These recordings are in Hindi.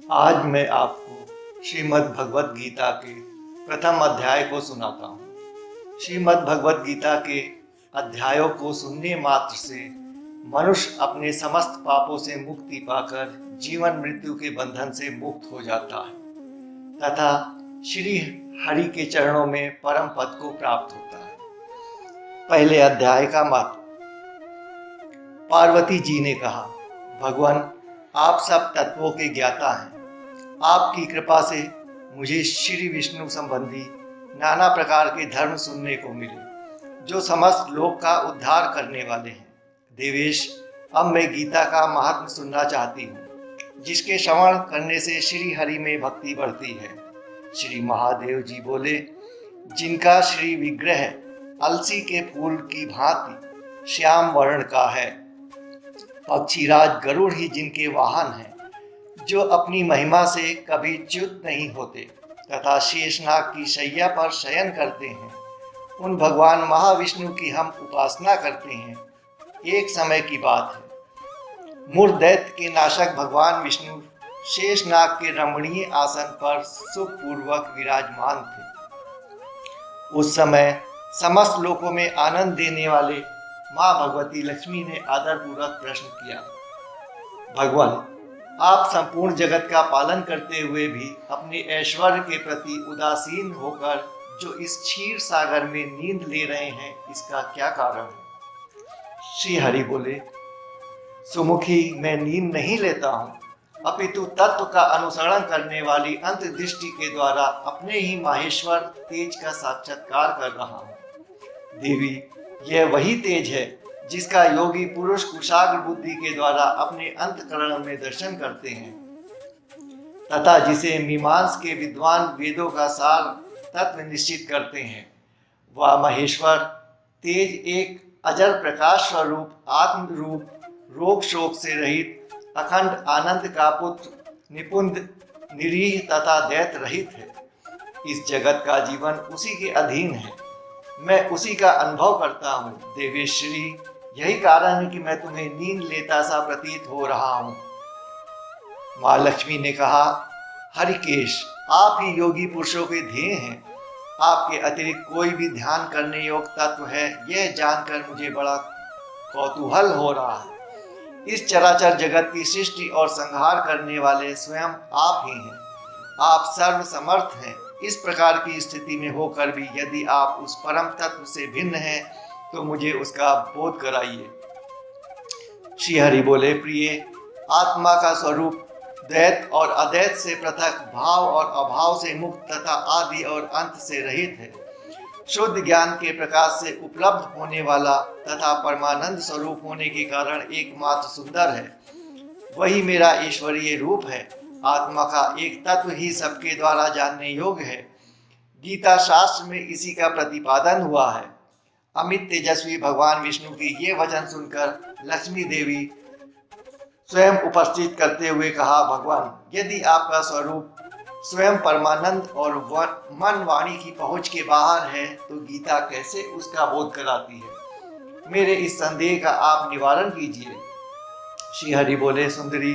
आज मैं आपको श्रीमद् भगवत गीता के प्रथम अध्याय को सुनाता हूँ। श्रीमद् भगवत गीता के अध्यायों को सुनने मात्र से मनुष्य अपने समस्त पापों से मुक्ति पाकर जीवन मृत्यु के बंधन से मुक्त हो जाता है तथा श्री हरि के चरणों में परम पद को प्राप्त होता है। पहले अध्याय का मत। पार्वती जी ने कहा, भगवान आप सब तत्वों के ज्ञाता हैं। आपकी कृपा से मुझे श्री विष्णु संबंधी नाना प्रकार के धर्म सुनने को मिले जो समस्त लोक का उद्धार करने वाले हैं। देवेश, अब मैं गीता का महात्म सुनना चाहती हूँ जिसके श्रवण करने से श्री हरि में भक्ति बढ़ती है। श्री महादेव जी बोले, जिनका श्री विग्रह अलसी के फूल की भांति श्याम वर्ण का है, पक्षीराज गरुड़ ही जिनके वाहन हैं, जो अपनी महिमा से कभी च्युत नहीं होते तथा शेषनाग की शैया पर शयन करते हैं, उन भगवान महाविष्णु की हम उपासना करते हैं। एक समय की बात है, मूर्दैत्य के नाशक भगवान विष्णु शेषनाग के रमणीय आसन पर सुखपूर्वक विराजमान थे। उस समय समस्त लोकों में आनंद देने वाले माँ भगवती लक्ष्मी ने आदरपूर्वक प्रश्न किया, भगवान, आप संपूर्ण जगत का पालन करते हुए भी अपने ऐश्वर्य के प्रति उदासीन होकर जो इस क्षीर सागर में नींद ले रहे हैं, इसका क्या कारण है? श्री हरि बोले, सुमुखी, मैं नींद नहीं लेता हूँ, अपितु तत्व का अनुसरण करने वाली अंतर्दृष्टि के द्वारा अपने ही माहेश्वर तेज का साक्षात्कार कर रहा हूँ। देवी, यह वही तेज है जिसका योगी पुरुष कुशाग्र बुद्धि के द्वारा अपने अंतःकरण में दर्शन करते हैं तथा जिसे मीमांस के विद्वान वेदों का सार तत्व निश्चित करते हैं। वह महेश्वर तेज एक अजर प्रकाश स्वरूप आत्म रूप रोग शोक से रहित अखंड आनंद का पुत्र निपुंद निरीह तथा दैत्य रहित है। इस जगत का जीवन उसी के अधीन है, मैं उसी का अनुभव करता हूँ। देवेश्वरी, यही कारण है कि मैं तुम्हें नींद लेता सा प्रतीत हो रहा हूँ। माँ लक्ष्मी ने कहा, हरिकेश, आप ही योगी पुरुषों के ध्येय हैं। आपके अतिरिक्त कोई भी ध्यान करने योग्य तत्व है, यह जानकर मुझे बड़ा कौतूहल हो रहा है। इस चराचर जगत की सृष्टि और संहार करने वाले स्वयं आप ही हैं। आप सर्व समर्थ हैं। इस प्रकार की स्थिति में होकर भी यदि आप उस परम तत्व से भिन्न हैं तो मुझे उसका बोध कराइए। श्री हरि बोले, प्रिय, आत्मा का स्वरूप दैत और अदैत से पृथक, भाव और अभाव से मुक्त तथा आदि और अंत से रहित है। शुद्ध ज्ञान के प्रकाश से उपलब्ध होने वाला तथा परमानंद स्वरूप होने के कारण एकमात्र सुंदर है। वही मेरा ईश्वरीय रूप है। आत्मा का एक तत्व ही सबके द्वारा जानने योग्य है। गीता शास्त्र में इसी का प्रतिपादन हुआ है। अमित तेजस्वी भगवान विष्णु की ये वचन सुनकर लक्ष्मी देवी स्वयं उपस्थित करते हुए कहा, भगवान, यदि आपका स्वरूप स्वयं परमानंद और मन वाणी की पहुंच के बाहर है तो गीता कैसे उसका बोध कराती है? मेरे इस संदेह का आप निवारण कीजिए। श्री हरि बोले, सुंदरी,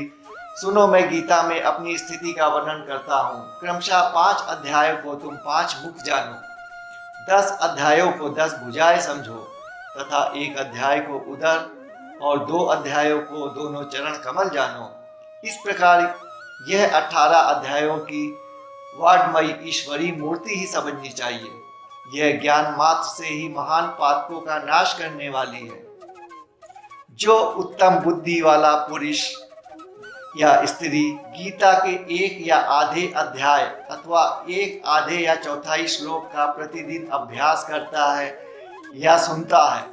सुनो, मैं गीता में अपनी स्थिति का वर्णन करता हूँ। क्रमशः 5 अध्यायों को तुम 5 मुख जानो, 10 अध्यायों को 10 भुजाएं समझो तथा 1 अध्याय को उदर और 2 अध्यायों को दोनों चरण कमल जानो। इस प्रकार यह 18 अध्यायों की वाड्मयी ईश्वरी मूर्ति ही समझनी चाहिए। यह ज्ञान मात्र से ही महान पातकों का नाश करने वाली है। जो उत्तम बुद्धि वाला पुरुष या स्त्री गीता के 1 या आधे अध्याय अथवा 1 आधे या चौथाई श्लोक का प्रतिदिन अभ्यास करता है या सुनता है,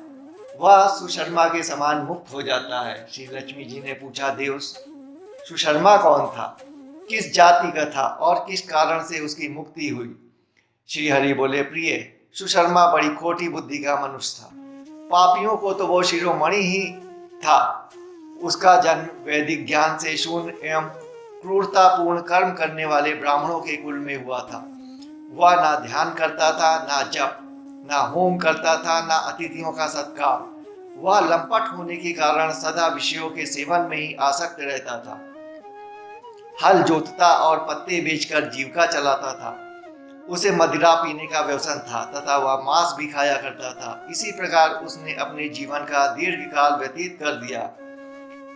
वह सुशर्मा के समान मुक्त हो जाता है। श्री लक्ष्मी जी ने पूछा, देव, सुशर्मा कौन था, किस जाति का था और किस कारण से उसकी मुक्ति हुई? श्री हरि बोले, प्रिय, सुशर्मा बड़ी खोटी बुद्धि का मनुष्य था। पापियों को तो वो शिरोमणि ही था। उसका जन्म वैदिक ज्ञान से शून्य एवं क्रूरतापूर्ण कर्म करने वाले ब्राह्मणों के कुल में हुआ था। वह ना ध्यान करता था, ना जप, ना होम करता था, ना अतिथियों का सत्कार। वह लंपट होने के कारण सदा विषयों के सेवन में ही आसक्त रहता था। हल जोतता और पत्ते बेचकर जीविका चलाता था। उसे मदिरा पीने का व्यसन था तथा वह मांस भी खाया करता था। इसी प्रकार उसने अपने जीवन का दीर्घकाल व्यतीत कर दिया।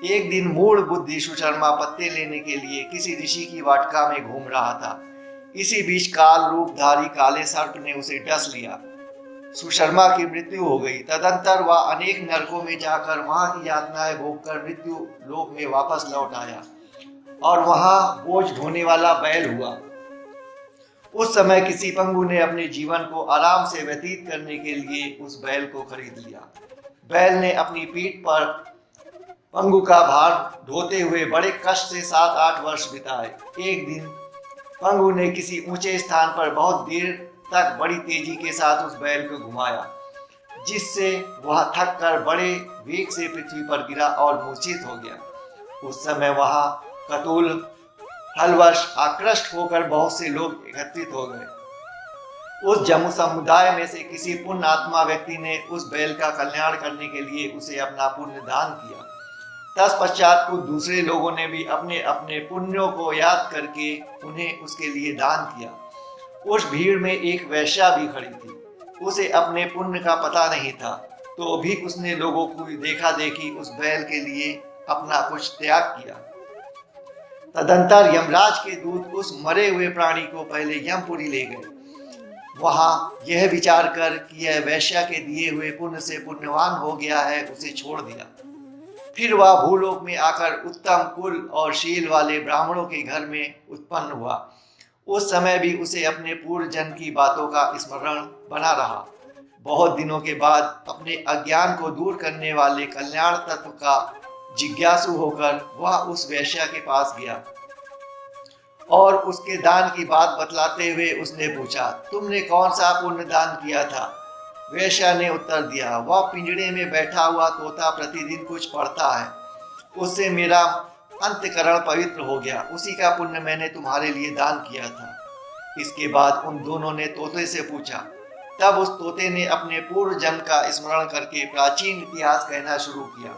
एक दिन मूढ़ बुद्धि सुशर्मा पत्ते लेने के लिए किसी ऋषि की वाटिका में घूम रहा था। इसी बीच काल रूपधारी काले सर्प ने उसे डस लिया। सुशर्मा की मृत्यु हो गई। तदंतर वह अनेक नरकों में जाकर वहां की यातनाएं भोगकर मृत्यु लोक में वापस लौट आया और वहां बोझ ढोने वाला बैल हुआ। उस समय किसी पंगु ने अपने जीवन को आराम से व्यतीत करने के लिए उस बैल को खरीद लिया। बैल ने अपनी पीठ पर पंगु का भार ढोते हुए बड़े कष्ट से 7-8 वर्ष बिताए। एक दिन पंगु ने किसी ऊंचे स्थान पर बहुत देर तक बड़ी तेजी के साथ उस बैल को घुमाया, जिससे वह थक कर बड़े वेग से पृथ्वी पर गिरा और मूर्छित हो गया। उस समय वहां कतूल हलवश आकृष्ट होकर बहुत से लोग एकत्रित हो गए। उस जम्मू समुदाय में से किसी पुण्य आत्मा व्यक्ति ने उस बैल का कल्याण करने के लिए उसे अपना पुण्य दान किया। तत्पश्चात कुछ दूसरे लोगों ने भी अपने अपने पुण्यों को याद करके उन्हें उसके लिए दान किया। उस भीड़ में एक वैश्या भी खड़ी थी। उसे अपने पुण्य का पता नहीं था, तो भी उसने लोगों को देखा देखी उस बैल के लिए अपना कुछ त्याग किया। तदंतर यमराज के दूत उस मरे हुए प्राणी को पहले यमपुरी ले गए। वहां यह विचार कर कि यह वैश्या के दिए हुए पुण्य से पुण्यवान हो गया है, उसे छोड़ दिया। फिर वह भूलोक में आकर उत्तम कुल और शील वाले ब्राह्मणों के घर में उत्पन्न हुआ। उस समय भी उसे अपने पूर्व जन्म की बातों का स्मरण बना रहा। बहुत दिनों के बाद अपने अज्ञान को दूर करने वाले कल्याण तत्व का जिज्ञासु होकर वह उस वैश्या के पास गया और उसके दान की बात बतलाते हुए उसने पूछा, तुमने कौन सा पुण्य दान किया था? वैश्या ने उत्तर दिया, वह पिंजड़े में बैठा हुआ तोता प्रतिदिन कुछ पढ़ता है, उससे मेरा अंतकरण पवित्र हो गया, उसी का पुण्य मैंने तुम्हारे लिए दान किया था। इसके बाद उन दोनों ने तोते से पूछा। तब उस तोते ने अपने पूर्व जन्म का स्मरण करके प्राचीन इतिहास कहना शुरू किया।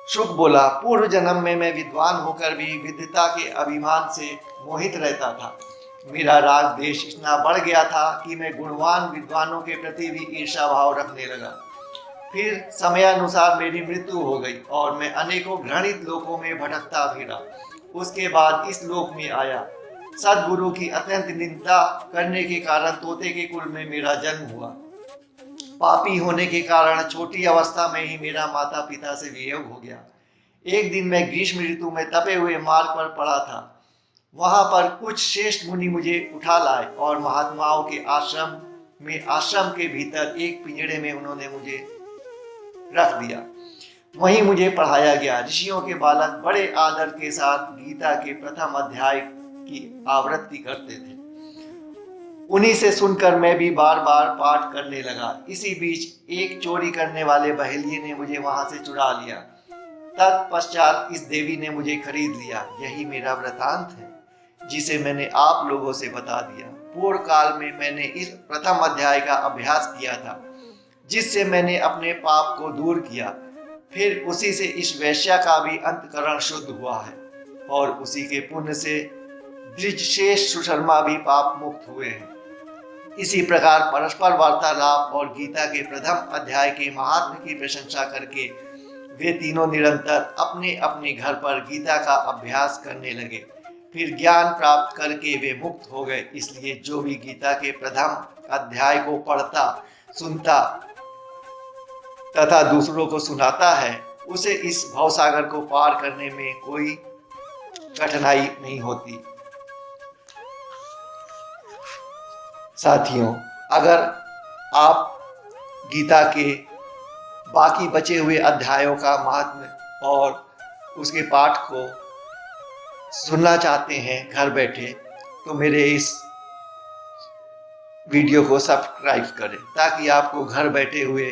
शुक बोला, पूर्व जन्म में मैं विद्वान होकर भी विद्वता के अभिमान से मोहित रहता था। मेरा राग देश इतना बढ़ गया था कि मैं गुणवान विद्वानों के प्रति भी ईर्षा भाव रखने लगा। फिर समयानुसार मेरी मृत्यु हो गई और मैं अनेकों घृणित लोकों में भटकता फिरा। उसके बाद इस लोक में आया। सद्गुरु की अत्यंत निंदा करने के कारण तोते के कुल में मेरा जन्म हुआ। पापी होने के कारण छोटी अवस्था में ही मेरा माता पिता से वियोग हो गया। एक दिन मैं ग्रीष्म ऋतु में तपे हुए मार्ग पर पड़ा था। वहां पर कुछ श्रेष्ठ मुनि मुझे उठा लाए और महात्माओं के आश्रम के भीतर एक पिंजड़े में उन्होंने मुझे रख दिया। वहीं मुझे पढ़ाया गया। ऋषियों के बालक बड़े आदर के साथ गीता के प्रथम अध्याय की आवृत्ति करते थे। उन्हीं से सुनकर मैं भी बार बार पाठ करने लगा। इसी बीच एक चोरी करने वाले बहेलिये ने मुझे वहां से चुरा लिया। तत्पश्चात इस देवी ने मुझे खरीद लिया। यही मेरा वृतांत है, जिसे मैंने आप लोगों से बता दिया। पूर्व काल में मैंने इस प्रथम अध्याय का अभ्यास किया था, जिससे मैंने अपने पाप को दूर किया। फिर उसी से इस वैश्या का भी अंतकरण शुद्ध हुआ है और उसी के पुण्य से द्विजशेष सुशर्मा भी पाप मुक्त हुए हैं। इसी प्रकार परस्पर वार्तालाप और गीता के प्रथम अध्याय के महात्म्य की प्रशंसा करके वे तीनों निरंतर अपने अपने घर पर गीता का अभ्यास करने लगे। फिर ज्ञान प्राप्त करके वे मुक्त हो गए। इसलिए जो भी गीता के प्रथम अध्याय को पढ़ता, सुनता तथा दूसरों को सुनाता है, उसे इस भवसागर को पार करने में कोई कठिनाई नहीं होती। साथियों, अगर आप गीता के बाकी बचे हुए अध्यायों का महात्म्य और उसके पाठ को सुनना चाहते हैं घर बैठे, तो मेरे इस वीडियो को सब्सक्राइब करें, ताकि आपको घर बैठे हुए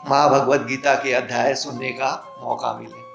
महाभगवत गीता के अध्याय सुनने का मौका मिले।